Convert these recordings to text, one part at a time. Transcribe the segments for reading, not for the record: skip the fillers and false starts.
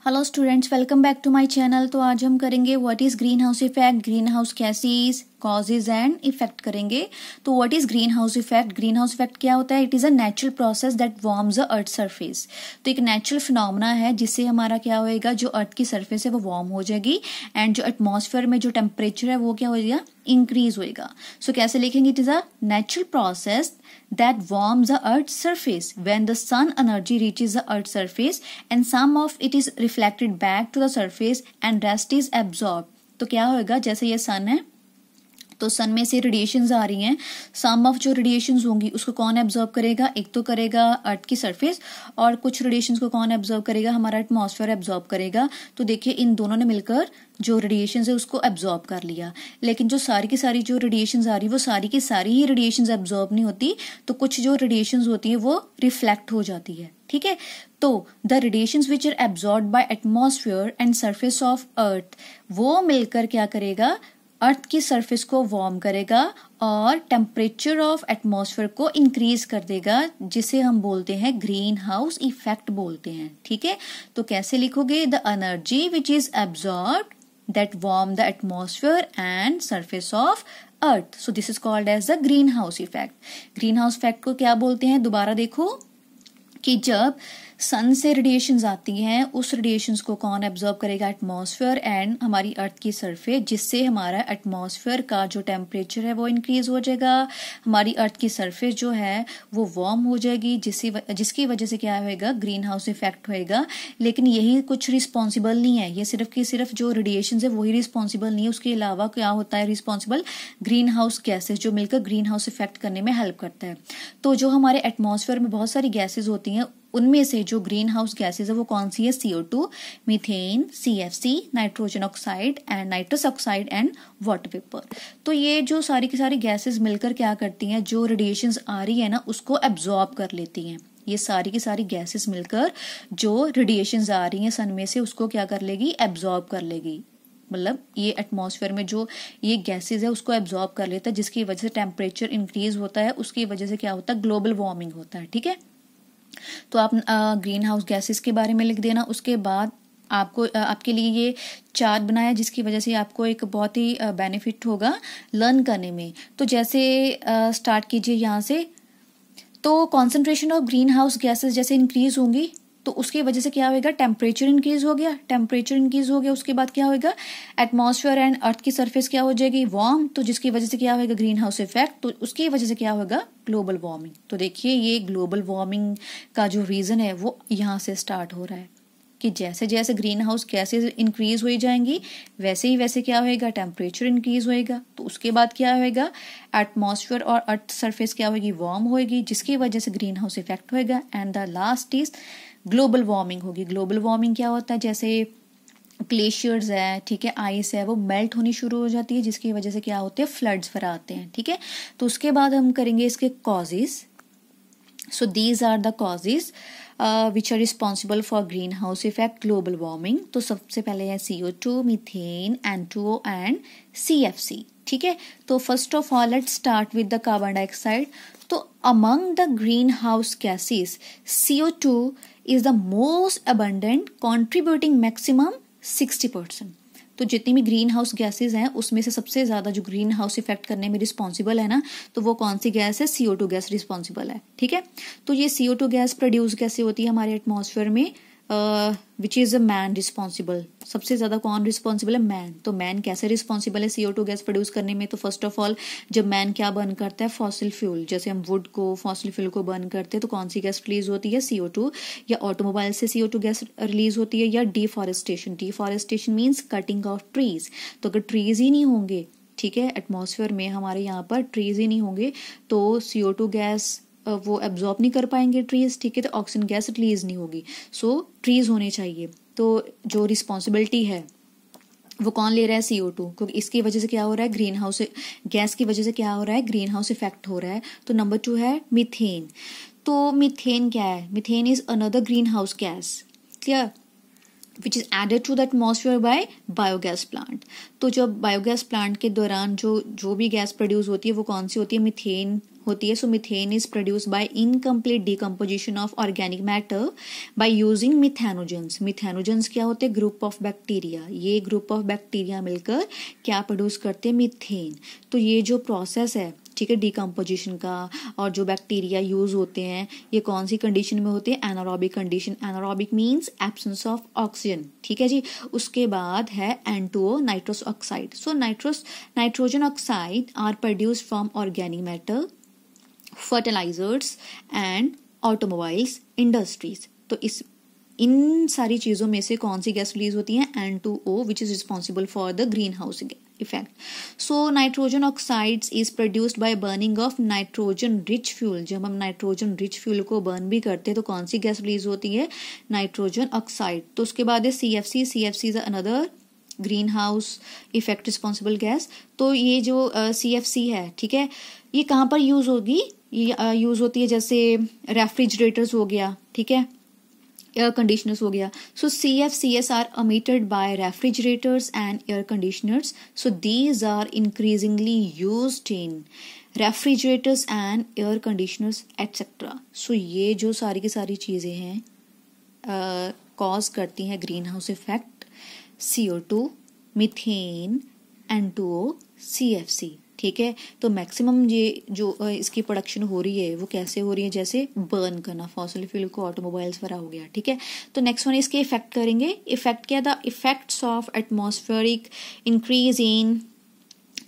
Hello students, welcome back to my channel. तो आज हम करेंगे what is greenhouse effect, green house gases, causes and effect करेंगे। तो what is greenhouse effect? Greenhouse effect क्या होता है? It is a natural process that warms the earth surface. तो एक नेचुरल फिनोमेना है जिससे हमारा क्या होएगा, जो अर्थ की सरफेस है वो वार्म हो जाएगी एंड जो एटमॉस्फेयर में जो टेम्परेचर है वो क्या हो जाएगा, इंक्रीज होएगा। सो कैसे लिखेंगे? It is a natural process that warms the earth's surface when the sun energy reaches the earth's surface and some of it is reflected back to the surface and rest is absorbed। तो क्या होएगा, जैसे ये सन है तो सन में से radiations आ रही हैं, सम ऑफ जो रेडिएशंस होंगी उसको कौन एब्जॉर्ब करेगा? एक तो करेगा अर्थ की सरफेस और कुछ रेडिएशंस को कौन एब्जॉर्ब करेगा? हमारा एटमॉस्फेयर एब्जॉर्ब करेगा। तो देखिए इन दोनों ने मिलकर जो रेडिएशंस है उसको एब्जॉर्ब कर लिया, लेकिन जो सारी की सारी जो रेडिएशंस आ रही है वो सारी की सारी ही रेडिएशंस एब्जॉर्ब नहीं होती, तो कुछ जो रेडिएशंस होती है वो रिफ्लेक्ट हो जाती है। ठीक है, तो the radiations which are absorb by atmosphere and surface of earth वो मिलकर क्या करेगा, अर्थ की सरफेस को वार्म करेगा और टेम्परेचर ऑफ एटमॉस्फेयर को इंक्रीज कर देगा, जिसे हम बोलते हैं ग्रीन हाउस इफेक्ट बोलते हैं। ठीक है, तो कैसे लिखोगे? The energy which is absorbed that warm the atmosphere and surface of earth. So this is called as the green house effect. Greenhouse effect को क्या बोलते हैं? दोबारा देखो कि जब सन से रेडिएशंस आती हैं, उस रेडिएशंस को कौन एब्जॉर्ब करेगा? एटमॉस्फेयर एंड हमारी अर्थ की सरफेस, जिससे हमारा एटमॉस्फेयर का जो टेम्परेचर है वो इंक्रीज हो जाएगा, हमारी अर्थ की सरफेस जो है वो वार्म हो जाएगी, जिसकी वजह से क्या होएगा, ग्रीन हाउस इफेक्ट होएगा। लेकिन यही कुछ रिस्पॉन्सिबल नहीं है, ये सिर्फ की सिर्फ जो रेडिएशन है वही रिस्पॉन्सिबल नहीं है, उसके अलावा क्या होता है रिस्पॉन्सिबल? ग्रीन हाउस गैसेज जो मिलकर ग्रीन हाउस इफेक्ट करने में हेल्प करता है। तो जो हमारे एटमॉस्फेयर में बहुत सारी गैसेज होती हैं, उनमें से जो ग्रीन हाउस गैसेज है वो कौन सी है? CO2, methane, CFC, nitrogen oxide and nitrous oxide and water vapour. तो ये जो सारी की सारी गैसेज मिलकर क्या करती हैं, जो रेडिएशंस आ रही है ना उसको एब्जॉर्ब कर लेती हैं। ये सारी की सारी गैसेस मिलकर जो रेडिएशंस आ रही हैं सन में से उसको क्या कर लेगी? एब्जॉर्ब कर लेगी। मतलब ये एटमॉस्फेयर में जो ये गैसेस है उसको एब्जॉर्ब कर लेता है, जिसकी वजह से टेम्परेचर इंक्रीज होता है, उसकी वजह से क्या होता है? ग्लोबल वार्मिंग होता है। ठीक है, तो आप ग्रीन हाउस गैसेस के बारे में लिख देना। उसके बाद आपको आपके लिए ये चार्ट बनाया जिसकी वजह से आपको एक बहुत ही बेनिफिट होगा लर्न करने में। तो जैसे स्टार्ट कीजिए यहाँ से। तो concentration of green house gases जैसे इंक्रीज होंगी तो उसकी वजह से क्या होगा? टेम्परेचर इंक्रीज हो गया, टेम्परेचर इंक्रीज हो गया, उसके बाद क्या होगा? एटमॉस्फेयर एंड अर्थ की सरफेस क्या हो जाएगी? वार्म। तो जिसकी वजह से क्या होगा? Green house effect. तो उसकी वजह से क्या होगा? Global warming. तो देखिए ये ग्लोबल वार्मिंग का जो रीजन है वो यहाँ से स्टार्ट हो रहा है कि जैसे जैसे ग्रीन हाउस गैसेज इंक्रीज हो जाएंगी वैसे ही वैसे क्या होएगा? टेम्परेचर इंक्रीज होएगा। तो उसके बाद क्या होएगा? एटमॉस्फेयर और अर्थ सरफेस क्या होगी? वार्म होएगी, जिसकी वजह से ग्रीन हाउस इफेक्ट होएगा। And the last is global warming होगी। ग्लोबल वार्मिंग क्या होता है? जैसे ग्लेशियर्स है, ठीक है, आइस है, वो मेल्ट होनी शुरू हो जाती है, जिसकी वजह से क्या होते हैं? फ्लड्स वगैरह आते हैं। ठीक है, तो उसके बाद हम करेंगे इसके causes. So these are the causes which are responsible for greenhouse effect, global warming. तो सबसे पहले है CO2, methane, N2O and CFC। ठीक है, तो first of all let's start with the carbon dioxide. तो among the green house gases CO2 is the most abundant, contributing maximum 60%। तो जितनी भी ग्रीन हाउस गैसेज हैं उसमें से सबसे ज्यादा जो ग्रीन हाउस इफेक्ट करने में रिस्पॉन्सिबल है ना, तो वो कौन सी गैस है? CO2 गैस रिस्पॉन्सिबल है। ठीक है, तो ये CO2 गैस प्रोड्यूस कैसे होती है हमारे एटमॉस्फेयर में? Which is a man responsible. सबसे ज्यादा कौन रिस्पॉन्सिबल है? मैन। तो मैन कैसे रिस्पॉन्सिबल है CO2 गैस प्रोड्यूस करने में? तो फर्स्ट ऑफ ऑल जब मैन क्या बर्न करता है? Fossil fuel. जैसे हम वुड को, फॉसिल फ्यूल को बर्न करते हैं तो कौन सी गैस रिलीज होती है? CO2। या ऑटोमोबाइल से CO2 गैस रिलीज होती है, या deforestation. Deforestation means cutting of trees. तो अगर ट्रीज ही नहीं होंगे, ठीक है, एटमॉस्फेयर में हमारे यहाँ पर ट्रीज ही नहीं होंगे तो CO2 गैस वो एब्जॉर्ब नहीं कर पाएंगे ट्रीज। ठीक है, तो ऑक्सीजन गैस रिलीज नहीं होगी। सो ट्रीज होने चाहिए। तो जो रिस्पॉन्सिबिलिटी है वो कौन ले रहा है? CO2, क्योंकि इसकी वजह से क्या हो रहा है? ग्रीन हाउस गैस की वजह से क्या हो रहा है? ग्रीन हाउस इफेक्ट हो रहा है। तो नंबर 2 है मीथेन। तो मीथेन क्या है? Methane is another green house gas. Clear? Which is added to the atmosphere by biogas plant. तो जब बायोगैस प्लांट के दौरान जो भी गैस प्रोड्यूस होती है वो कौन सी होती है, मीथेन होती है। So methane is produce by incomplete decomposition of organic matter by using methanogens. Methanogens क्या होते हैं, ग्रुप ऑफ बैक्टीरिया। ये ग्रुप ऑफ बैक्टीरिया मिलकर क्या प्रोड्यूस करते हैं, मीथेन। तो ये जो प्रोसेस है, ठीक है, डिकम्पोजिशन का, और जो बैक्टीरिया यूज होते हैं ये कौन सी कंडीशन में होते हैं, anaerobic condition. Anaerobic means absence of oxygen, ठीक है जी। उसके बाद है N2O, nitrous oxide. So nitrogen oxide are produced from organic matter, fertilisers and automobiles industries. तो इन सारी चीजों में से कौन सी गैस रिलीज होती है, N2O, which is responsible for the green house effect. So nitrogen oxides is produced by burning of nitrogen rich fuel. जब हम नाइट्रोजन रिच फ्यूल को बर्न भी करते हैं तो कौन सी गैस रिलीज होती है, नाइट्रोजन ऑक्साइड। तो उसके बाद है CFC। CFC is another greenhouse effect responsible gas. तो ये जो CFC है, ठीक है, ये कहाँ पर यूज होगी, ये यूज होती है जैसे रेफ्रिजरेटर्स हो गया, ठीक है, एयर कंडीशनर्स हो गया। So CFCs are emitted by refrigerators and air conditioners. So these are increasingly used in refrigerators and air conditioners etcetera. सो ये जो सारी की सारी चीजें हैं कॉज करती हैं green house effect, CO2, methane, N2O, CFC, ठीक है। तो मैक्सिमम ये जो इसकी प्रोडक्शन हो रही है वो कैसे हो रही है, जैसे बर्न करना फॉसिल फ्यूल को, ऑटोमोबाइल्स वगैरह हो गया, ठीक है। तो नेक्स्ट वन इसके इफेक्ट करेंगे। इफेक्ट क्या था, effects of atmospheric increase in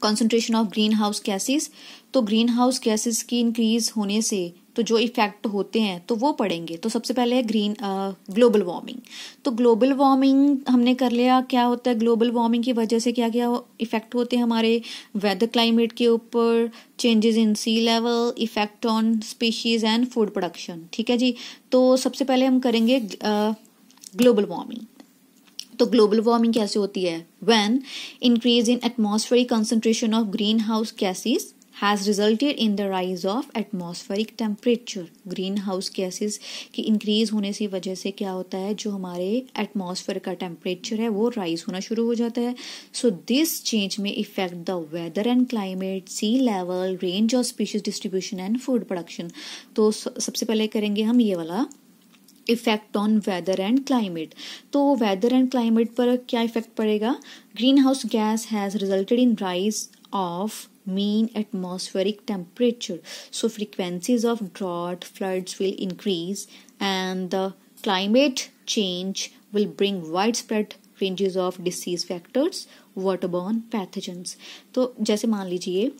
concentration of green house gases. तो ग्रीन हाउस गैसेस की इंक्रीज होने से तो जो इफेक्ट होते हैं तो वो पड़ेंगे। तो सबसे पहले है ग्लोबल वार्मिंग। तो ग्लोबल वार्मिंग हमने कर लिया, क्या होता है ग्लोबल वार्मिंग की वजह से क्या क्या इफेक्ट होते हैं हमारे वेदर क्लाइमेट के ऊपर, changes in sea level, effect on species and food production, ठीक है जी। तो सबसे पहले हम करेंगे ग्लोबल वार्मिंग। तो ग्लोबल वार्मिंग कैसे होती है, when increase in atmospheric concentration of green house gases has resulted in the rise of atmospheric temperature। Green house gases की इंक्रीज होने की वजह से क्या होता है, जो हमारे एटमॉस्फेयर का टेम्परेचर है वो राइज होना शुरू हो जाता है। So this change may affect the weather and climate, sea level, range of species distribution and food production. तो सबसे पहले करेंगे हम ये वाला effect on weather and climate. तो वेदर एंड क्लाइमेट पर क्या इफेक्ट पड़ेगा, green house gas has resulted in rise of mean atmospheric temperature. So frequencies of drought, floods will increase and the climate change will bring widespread ranges of disease factors, waterborne pathogens. तो जैसे मान लीजिए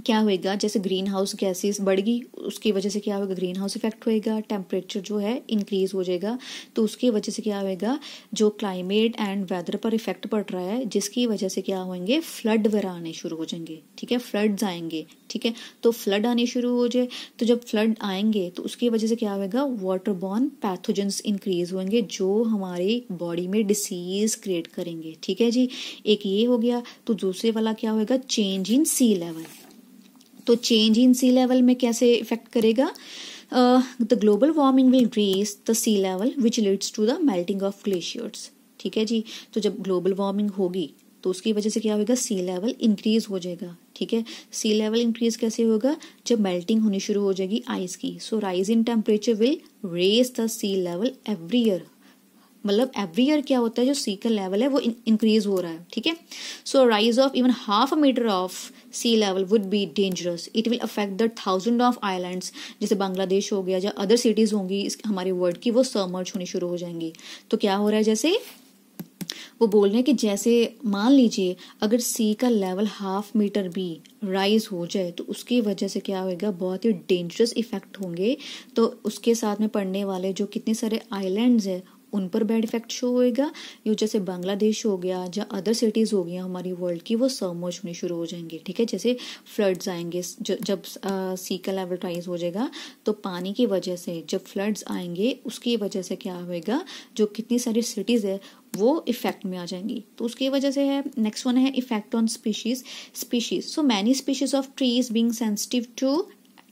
क्या होएगा, जैसे green house gases बढ़ेगी उसकी वजह से क्या होगा, ग्रीन हाउस इफेक्ट होएगा, टेम्परेचर जो है इंक्रीज हो जाएगा। तो उसकी वजह से क्या होएगा, जो क्लाइमेट एंड वेदर पर इफेक्ट पड़ रहा है जिसकी वजह से क्या होंगे, फ्लड वगैरह आने शुरू हो जाएंगे, ठीक है, फ्लड्स आएंगे, ठीक है। तो फ्लड आने शुरू हो जाए, तो जब फ्लड आएंगे तो उसकी वजह से क्या होगा, वाटरबॉर्न पैथोजेंस इंक्रीज होंगे जो हमारे बॉडी में डिसीज क्रिएट करेंगे, ठीक है जी। एक ये हो गया। तो दूसरे वाला क्या होगा, चेंज इन सी लेवल। तो चेंज इन सी लेवल में कैसे इफेक्ट करेगा, the global warming will raise the sea level which leads to the melting of glaciers, ठीक है जी। तो जब ग्लोबल वार्मिंग होगी तो उसकी वजह से क्या होगा, सी लेवल इंक्रीज हो जाएगा, ठीक है। सी लेवल इंक्रीज कैसे होगा, जब मेल्टिंग होनी शुरू हो जाएगी आइस की। So rise in temperature will raise the sea level every year. मतलब एवरी ईयर क्या होता है, जो सी का लेवल है वो इंक्रीज हो रहा है, ठीक है। So rise of even half a metre of sea level would be dangerous. It will affect the thousand of islands, जैसे बांग्लादेश हो गया या अदर सिटीज होंगी हमारे वर्ल्ड की, वो सबमर्ज होनी शुरू हो जाएंगी। तो क्या हो रहा है, जैसे वो बोल रहे हैं कि जैसे मान लीजिए अगर सी का लेवल हाफ मीटर भी राइज हो जाए तो उसकी वजह से क्या होगा, बहुत ही डेंजरस इफेक्ट होंगे। तो उसके साथ में पड़ने वाले जो कितने सारे आइलैंड्स है उन पर बैड इफेक्ट शो होएगा। ये जैसे बांग्लादेश हो गया या अदर सिटीज हो गया हमारी वर्ल्ड की, वो सबमर्ज होने शुरू हो जाएंगे, ठीक है। जैसे फ्लड्स आएंगे, जब सी का लेवल राइज हो जाएगा तो पानी की वजह से जब फ्लड्स आएंगे उसकी वजह से क्या होएगा, जो कितनी सारी सिटीज है वो इफेक्ट में आ जाएंगी। तो उसकी वजह से है। नेक्स्ट वन है effect on species. So many species of trees being sensitive to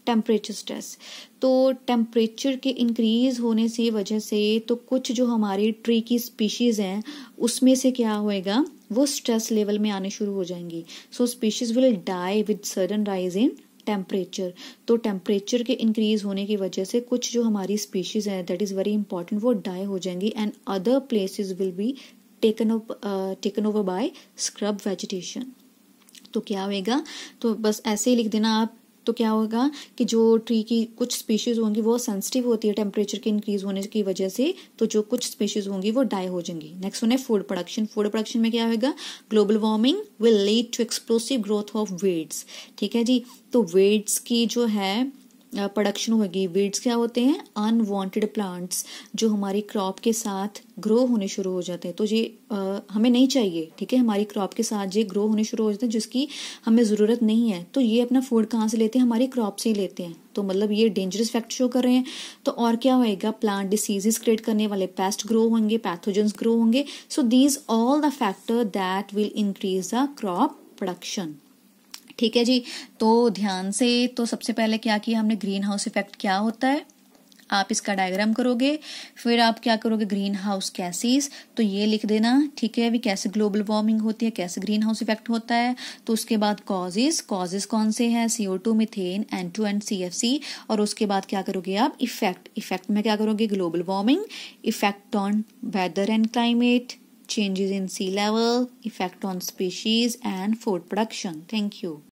temperature stress. तो टेम्परेचर के इंक्रीज होने से वजह से तो कुछ जो हमारी ट्री की स्पीशीज हैं उसमें से क्या होएगा, वो स्ट्रेस लेवल में आने शुरू हो जाएंगी। So species will die with sudden rise in temperature. तो टेम्परेचर के इंक्रीज होने की वजह से कुछ जो हमारी स्पीशीज है दैट इज वेरी इंपॉर्टेंट वो डाई हो जाएंगी and other places will be taken over by scrub vegetation. तो क्या होएगा, तो बस ऐसे ही लिख देना आप। तो क्या होगा कि जो ट्री की कुछ स्पीशीज होंगी वो सेंसिटिव होती है टेम्परेचर के इंक्रीज होने की वजह से, तो जो कुछ स्पीशीज होंगी वो डाई हो जाएंगी। नेक्स्ट वन है फूड प्रोडक्शन। फूड प्रोडक्शन में क्या होगा, global warming will lead to explosive growth of weeds. ठीक है जी, तो वीड्स की जो है प्रोडक्शन होगी। वीड्स क्या होते हैं, अनवांटेड प्लांट्स जो हमारी क्रॉप के साथ ग्रो होने शुरू हो जाते हैं। तो ये हमें नहीं चाहिए, ठीक है, हमारी क्रॉप के साथ ये ग्रो होने शुरू हो जाते हैं जिसकी हमें ज़रूरत नहीं है। तो ये अपना फूड कहाँ से लेते हैं, हमारी क्रॉप से ही लेते हैं। तो मतलब ये डेंजरस फैक्ट शो कर रहे हैं। तो और क्या होएगा, प्लांट डिसीजेस क्रिएट करने वाले पेस्ट ग्रो होंगे, पैथोजेंस ग्रो होंगे। So these all the factor that will increase the crop production. ठीक है जी, तो ध्यान से, तो सबसे पहले क्या किया हमने, ग्रीन हाउस इफेक्ट क्या होता है, आप इसका डायग्राम करोगे, फिर आप क्या करोगे, ग्रीन हाउस गैसेस, तो ये लिख देना। ठीक है, अभी कैसे ग्लोबल वार्मिंग होती है, कैसे ग्रीन हाउस इफेक्ट होता है। तो उसके बाद कॉजेस कौन से हैं, CO2, methane, N2 and CFC। और उसके बाद क्या करोगे आप, इफेक्ट में क्या करोगे, global warming, effect on weather and climate, changes in sea level, effect on species and food production. Thank you.